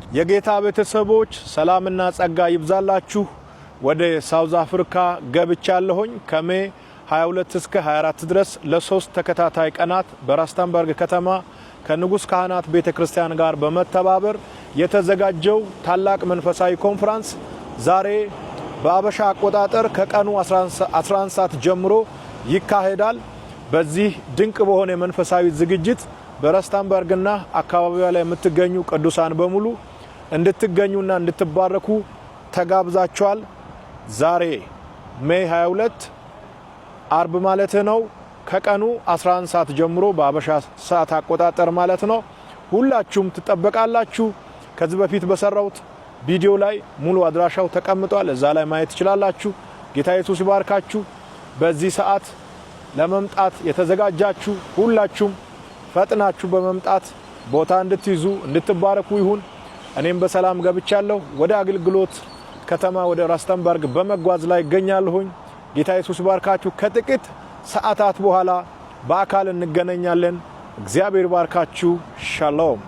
የጌታ ቤተሰቦች ሰላምና ጸጋ ይብዛላችሁ። ወደ ሳውዝ አፍሪካ ገብቻለሁኝ ከሜ 22 እስከ 24 ድረስ ለሶስት ተከታታይ ቀናት በራስተንበርግ ከተማ ከንጉስ ካህናት ቤተክርስቲያን ጋር በመተባበር የተዘጋጀው ታላቅ መንፈሳዊ ኮንፈረንስ ዛሬ በአበሻ አቆጣጠር ከቀኑ 11 ሰዓት ጀምሮ ይካሄዳል። በዚህ ድንቅ በሆነ መንፈሳዊ ዝግጅት በራስተንበርግና አካባቢዋ ላይ የምትገኙ ቅዱሳን በሙሉ እንድትገኙና እንድትባረኩ ተጋብዛችኋል። ዛሬ ሜይ 22 አርብ ማለት ነው ከቀኑ 11 ሰዓት ጀምሮ በአበሻ ሰዓት አቆጣጠር ማለት ነው። ሁላችሁም ትጠበቃላችሁ። ከዚህ በፊት በሰራውት ቪዲዮ ላይ ሙሉ አድራሻው ተቀምጧል። እዛ ላይ ማየት ትችላላችሁ። ጌታ ኢየሱስ ይባርካችሁ። በዚህ ሰዓት ለመምጣት የተዘጋጃችሁ ሁላችሁም ፈጥናችሁ በመምጣት ቦታ እንድትይዙ እንድትባረኩ ይሁን። እኔም በሰላም ገብቻለሁ። ወደ አገልግሎት ከተማ ወደ ራስተንበርግ በመጓዝ ላይ እገኛለሁኝ። ጌታ ኢየሱስ ይባርካችሁ። ከጥቂት ሰዓታት በኋላ በአካል እንገናኛለን። እግዚአብሔር ይባርካችሁ። ሻሎም